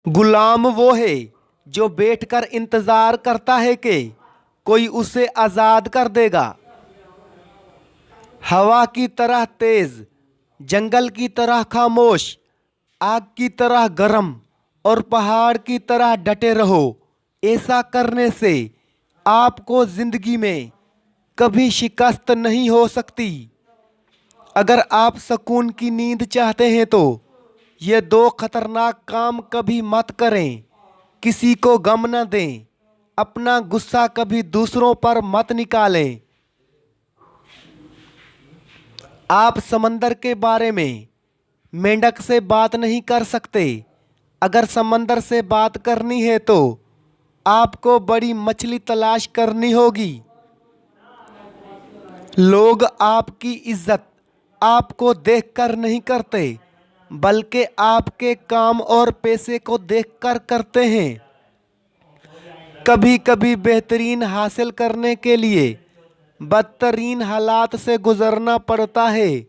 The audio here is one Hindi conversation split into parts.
गुलाम वो है जो बैठकर इंतजार करता है कि कोई उसे आज़ाद कर देगा। हवा की तरह तेज, जंगल की तरह खामोश, आग की तरह गर्म और पहाड़ की तरह डटे रहो। ऐसा करने से आपको जिंदगी में कभी शिकस्त नहीं हो सकती। अगर आप सुकून की नींद चाहते हैं तो ये दो खतरनाक काम कभी मत करें। किसी को गम न दें, अपना गुस्सा कभी दूसरों पर मत निकालें। आप समंदर के बारे में मेंढक से बात नहीं कर सकते। अगर समंदर से बात करनी है तो आपको बड़ी मछली तलाश करनी होगी। लोग आपकी इज्जत आपको देखकर नहीं करते, बल्कि आपके काम और पैसे को देखकर करते हैं। कभी कभी बेहतरीन हासिल करने के लिए बदतरीन हालात से गुजरना पड़ता है।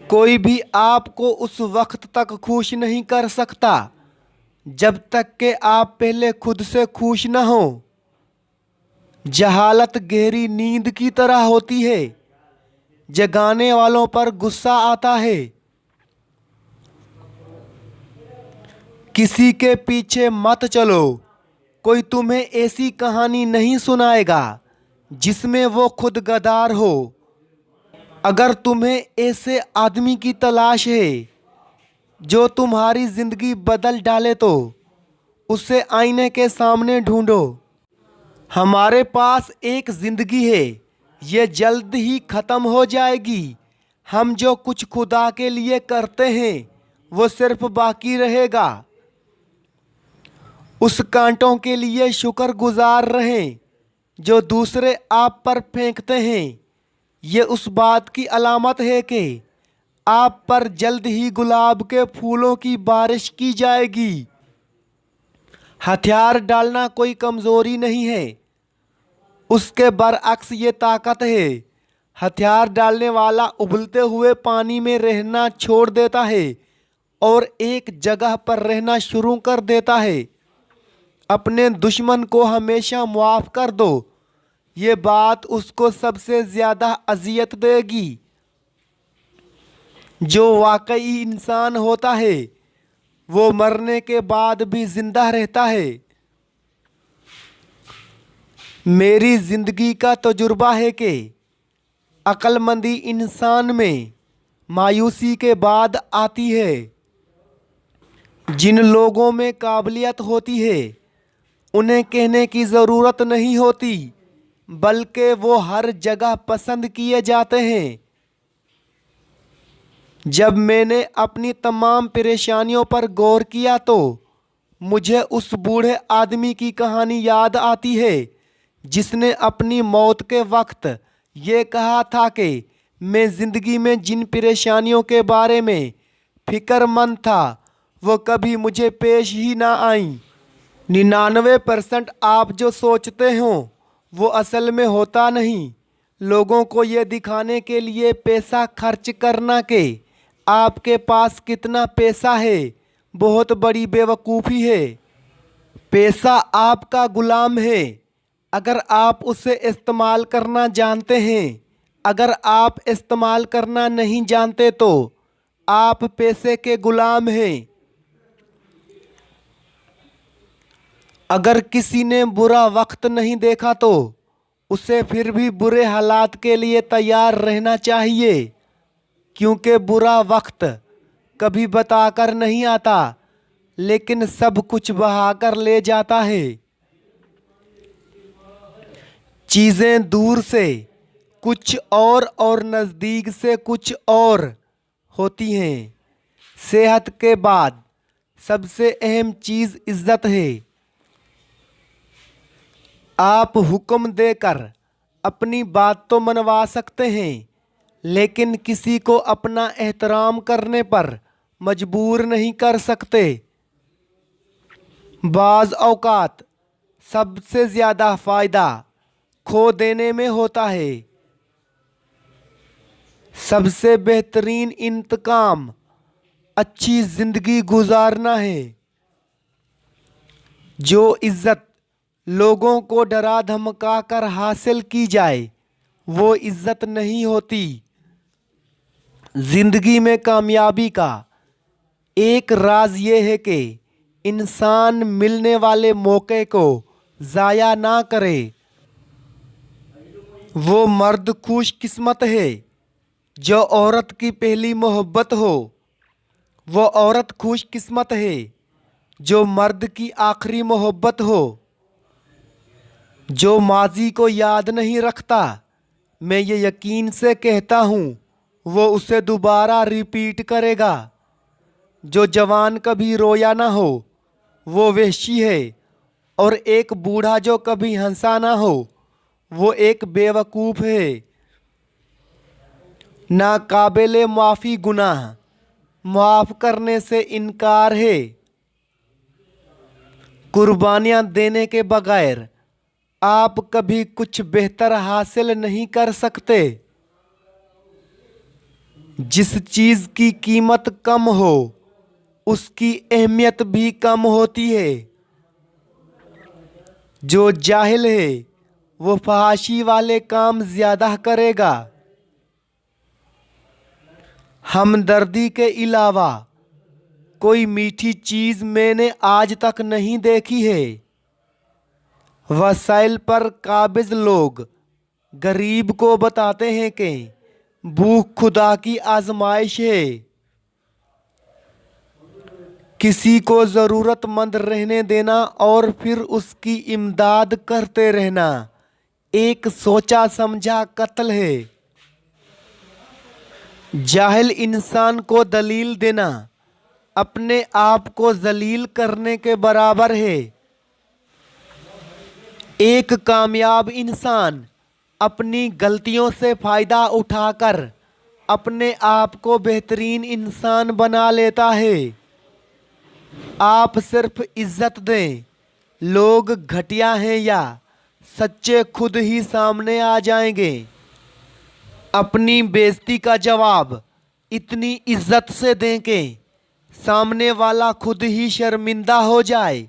कोई भी आपको उस वक्त तक खुश नहीं कर सकता जब तक कि आप पहले खुद से खुश न हो। जहालत गहरी नींद की तरह होती है, जगाने वालों पर गुस्सा आता है। किसी के पीछे मत चलो, कोई तुम्हें ऐसी कहानी नहीं सुनाएगा जिसमें वो खुद गद्दार हो। अगर तुम्हें ऐसे आदमी की तलाश है जो तुम्हारी जिंदगी बदल डाले तो उसे आईने के सामने ढूंढो। हमारे पास एक जिंदगी है, ये जल्द ही ख़त्म हो जाएगी। हम जो कुछ खुदा के लिए करते हैं वो सिर्फ बाकी रहेगा। उस कांटों के लिए शुक्रगुजार रहें जो दूसरे आप पर फेंकते हैं। ये उस बात की अलामत है कि आप पर जल्द ही गुलाब के फूलों की बारिश की जाएगी। हथियार डालना कोई कमज़ोरी नहीं है, उसके बरअक्स ये ताकत है। हथियार डालने वाला उबलते हुए पानी में रहना छोड़ देता है और एक जगह पर रहना शुरू कर देता है। अपने दुश्मन को हमेशा माफ़ कर दो, ये बात उसको सबसे ज़्यादा अजियत देगी। जो वाकई इंसान होता है वो मरने के बाद भी जिंदा रहता है। मेरी ज़िंदगी का तजुर्बा है कि अक्लमंदी इंसान में मायूसी के बाद आती है। जिन लोगों में काबिलियत होती है उन्हें कहने की ज़रूरत नहीं होती, बल्कि वो हर जगह पसंद किए जाते हैं। जब मैंने अपनी तमाम परेशानियों पर गौर किया तो मुझे उस बूढ़े आदमी की कहानी याद आती है जिसने अपनी मौत के वक्त ये कहा था कि मैं ज़िंदगी में जिन परेशानियों के बारे में फ़िक्रमंद था वो कभी मुझे पेश ही ना आईं। 99% आप जो सोचते हो वो असल में होता नहीं। लोगों को ये दिखाने के लिए पैसा खर्च करना कि आपके पास कितना पैसा है बहुत बड़ी बेवकूफ़ी है। पैसा आपका गुलाम है अगर आप उसे इस्तेमाल करना जानते हैं। अगर आप इस्तेमाल करना नहीं जानते तो आप पैसे के गुलाम हैं। अगर किसी ने बुरा वक्त नहीं देखा तो उसे फिर भी बुरे हालात के लिए तैयार रहना चाहिए, क्योंकि बुरा वक्त कभी बताकर नहीं आता लेकिन सब कुछ बहाकर ले जाता है। चीज़ें दूर से कुछ और नज़दीक से कुछ और होती हैं। सेहत के बाद सबसे अहम चीज़ इज्जत है। आप हुक्म देकर अपनी बात तो मनवा सकते हैं, लेकिन किसी को अपना एहतराम करने पर मजबूर नहीं कर सकते। बाज़ औक़ात सबसे ज़्यादा फ़ायदा खो देने में होता है। सबसे बेहतरीन इंतकाम अच्छी जिंदगी गुजारना है। जो इज्जत लोगों को डरा धमका कर हासिल की जाए वो इज्जत नहीं होती। जिंदगी में कामयाबी का एक राज ये है कि इंसान मिलने वाले मौके को ज़ाया ना करे। वो मर्द खुशकिस्मत है जो औरत की पहली मोहब्बत हो। वो औरत खुशकिस्मत है जो मर्द की आखिरी मोहब्बत हो। जो माजी को याद नहीं रखता, मैं ये यकीन से कहता हूँ वो उसे दोबारा रिपीट करेगा। जो जवान कभी रोया ना हो वो वहशी है, और एक बूढ़ा जो कभी हंसा ना हो वो एक बेवकूफ़ है। नाकाबिले माफ़ी गुनाह माफ़ करने से इनकार है। कुर्बानियाँ देने के बगैर आप कभी कुछ बेहतर हासिल नहीं कर सकते। जिस चीज़ की कीमत कम हो उसकी अहमियत भी कम होती है। जो जाहिल है वो फहाशी वाले काम ज़्यादा करेगा। हमदर्दी के अलावा कोई मीठी चीज़ मैंने आज तक नहीं देखी है। वसाइल पर काबिज लोग गरीब को बताते हैं कि भूख खुदा की आजमाइश है। किसी को ज़रूरतमंद रहने देना और फिर उसकी इमदाद करते रहना एक सोचा समझा कत्ल है। जाहिल इंसान को दलील देना अपने आप को जलील करने के बराबर है। एक कामयाब इंसान अपनी गलतियों से फ़ायदा उठाकर अपने आप को बेहतरीन इंसान बना लेता है। आप सिर्फ इज्जत दें, लोग घटिया हैं या सच्चे खुद ही सामने आ जाएंगे। अपनी बेइज्जती का जवाब इतनी इज्जत से दें कि सामने वाला खुद ही शर्मिंदा हो जाए।